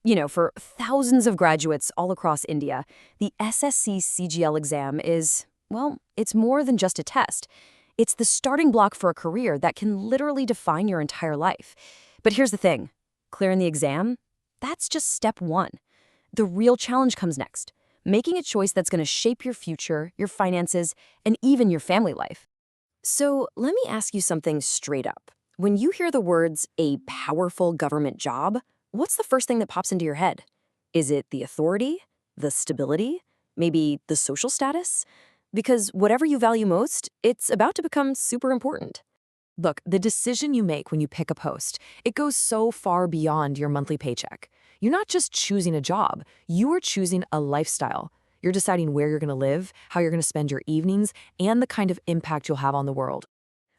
For thousands of graduates all across India, the SSC CGL exam is, well, it's more than just a test. It's the starting block for a career that can literally define your entire life. But here's the thing. Clearing the exam? That's just step one. The real challenge comes next. Making a choice that's going to shape your future, your finances, and even your family life. So let me ask you something straight up. When you hear the words, a powerful government job, what's the first thing that pops into your head? Is it the authority, the stability, maybe the social status? Because whatever you value most, it's about to become super important. Look, the decision you make when you pick a post, it goes so far beyond your monthly paycheck. You're not just choosing a job, you are choosing a lifestyle. You're deciding where you're going to live, how you're going to spend your evenings, and the kind of impact you'll have on the world.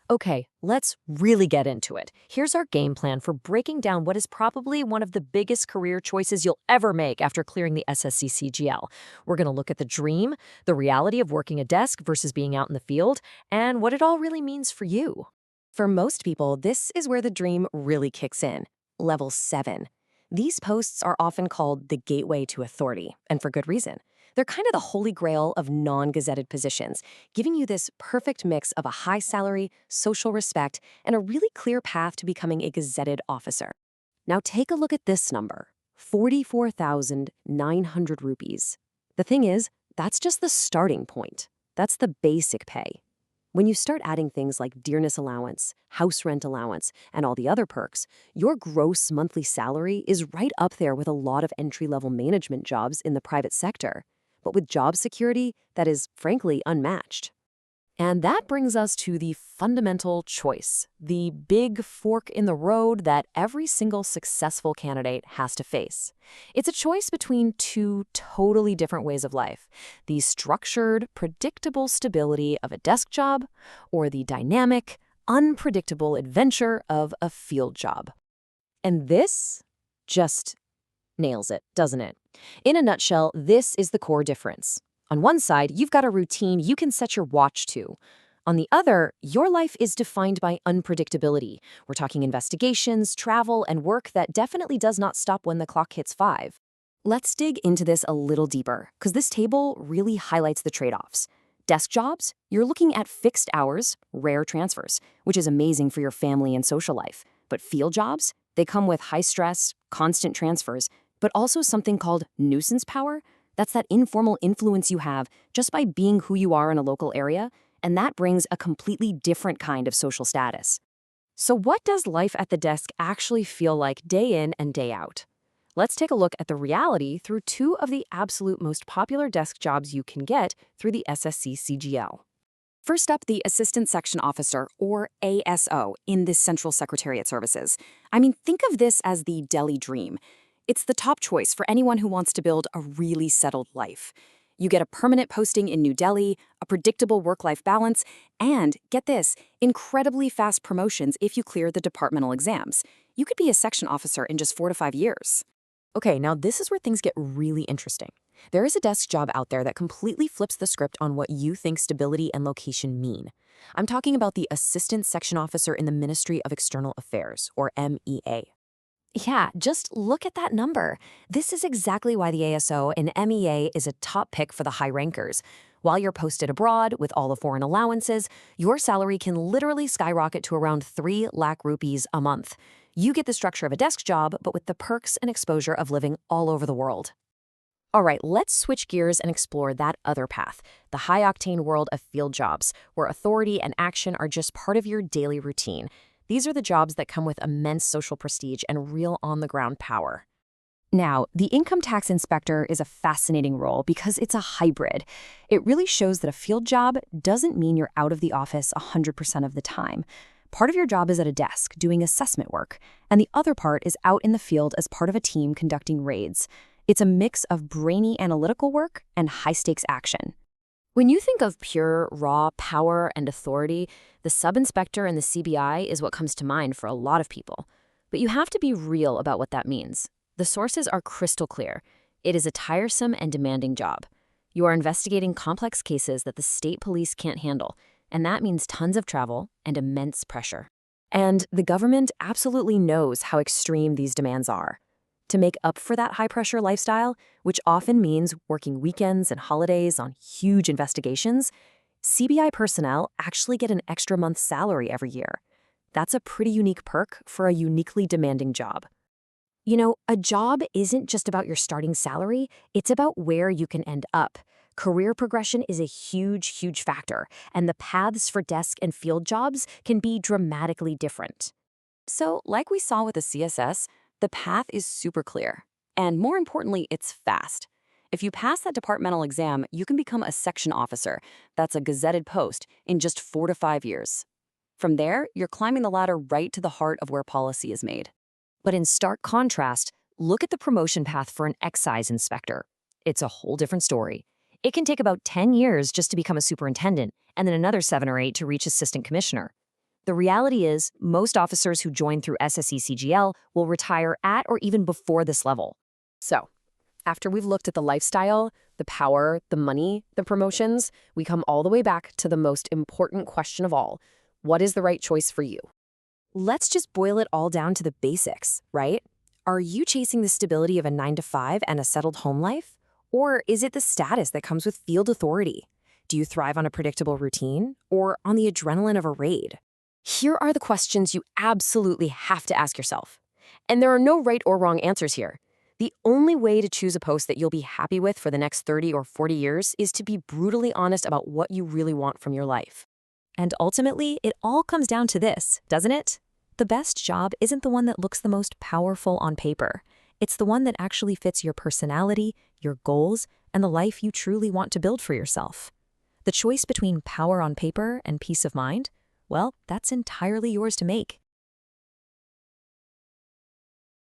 Okay, let's really get into it. Here's our game plan for breaking down what is probably one of the biggest career choices you'll ever make after clearing the SSC CGL. We're going to look at the dream, the reality of working a desk versus being out in the field, and what it all really means for you. For most people, this is where the dream really kicks in. Level 7. These posts are often called the gateway to authority, and for good reason. They're kind of the holy grail of non-gazetted positions, giving you this perfect mix of a high salary, social respect, and a really clear path to becoming a gazetted officer. Now take a look at this number, 44,900 rupees. The thing is, that's just the starting point. That's the basic pay. When you start adding things like dearness allowance, house rent allowance, and all the other perks, your gross monthly salary is right up there with a lot of entry-level management jobs in the private sector, but with job security that is, frankly, unmatched. And that brings us to the fundamental choice, the big fork in the road that every single successful candidate has to face. It's a choice between two totally different ways of life, the structured, predictable stability of a desk job or the dynamic, unpredictable adventure of a field job. And this just nails it, doesn't it? In a nutshell, this is the core difference. On one side, you've got a routine you can set your watch to. On the other, your life is defined by unpredictability. We're talking investigations, travel, and work that definitely does not stop when the clock hits 5. Let's dig into this a little deeper, because this table really highlights the trade-offs. Desk jobs, you're looking at fixed hours, rare transfers, which is amazing for your family and social life. But field jobs, they come with high stress, constant transfers, but also something called nuisance power. That's that informal influence you have just by being who you are in a local area, and that brings a completely different kind of social status. So what does life at the desk actually feel like day in and day out? Let's take a look at the reality through two of the absolute most popular desk jobs you can get through the SSC CGL. First up, the Assistant Section Officer, or ASO, in the Central Secretariat Services. Think of this as the Delhi dream. It's the top choice for anyone who wants to build a really settled life. You get a permanent posting in New Delhi, a predictable work-life balance, and, get this, incredibly fast promotions if you clear the departmental exams. You could be a section officer in just 4 to 5 years. Okay, now this is where things get really interesting. There is a desk job out there that completely flips the script on what you think stability and location mean. I'm talking about the Assistant Section Officer in the Ministry of External Affairs, or MEA. Yeah, just look at that number. This is exactly why the ASO and MEA is a top pick for the high rankers. While you're posted abroad with all the foreign allowances, your salary can literally skyrocket to around 3 lakh rupees a month. You get the structure of a desk job, but with the perks and exposure of living all over the world. All right, let's switch gears and explore that other path, the high-octane world of field jobs, where authority and action are just part of your daily routine. These are the jobs that come with immense social prestige and real on-the-ground power. Now, the income tax inspector is a fascinating role because it's a hybrid. It really shows that a field job doesn't mean you're out of the office 100% of the time. Part of your job is at a desk doing assessment work, and the other part is out in the field as part of a team conducting raids. It's a mix of brainy analytical work and high-stakes action. When you think of pure, raw power and authority, the sub-inspector and the CBI is what comes to mind for a lot of people. But you have to be real about what that means. The sources are crystal clear. It is a tiresome and demanding job. You are investigating complex cases that the state police can't handle, and that means tons of travel and immense pressure. And the government absolutely knows how extreme these demands are. To make up for that high-pressure lifestyle, which often means working weekends and holidays on huge investigations, CBI personnel actually get an extra month's salary every year. That's a pretty unique perk for a uniquely demanding job. You know, a job isn't just about your starting salary, it's about where you can end up. Career progression is a huge, huge factor, and the paths for desk and field jobs can be dramatically different. So, like we saw with the CSS, the path is super clear. And more importantly, it's fast. If you pass that departmental exam, you can become a section officer. That's a gazetted post in just 4 to 5 years. From there, you're climbing the ladder right to the heart of where policy is made. But in stark contrast, look at the promotion path for an excise inspector. It's a whole different story. It can take about 10 years just to become a superintendent, and then another 7 or 8 to reach assistant commissioner. The reality is, most officers who join through SSC CGL will retire at or even before this level. So, after we've looked at the lifestyle, the power, the money, the promotions, we come all the way back to the most important question of all. What is the right choice for you? Let's just boil it all down to the basics, right? Are you chasing the stability of a 9-to-5 and a settled home life? Or is it the status that comes with field authority? Do you thrive on a predictable routine or on the adrenaline of a raid? Here are the questions you absolutely have to ask yourself. And there are no right or wrong answers here. The only way to choose a post that you'll be happy with for the next 30 or 40 years is to be brutally honest about what you really want from your life. And ultimately, it all comes down to this, doesn't it? The best job isn't the one that looks the most powerful on paper. It's the one that actually fits your personality, your goals, and the life you truly want to build for yourself. The choice between power on paper and peace of mind, well, that's entirely yours to make.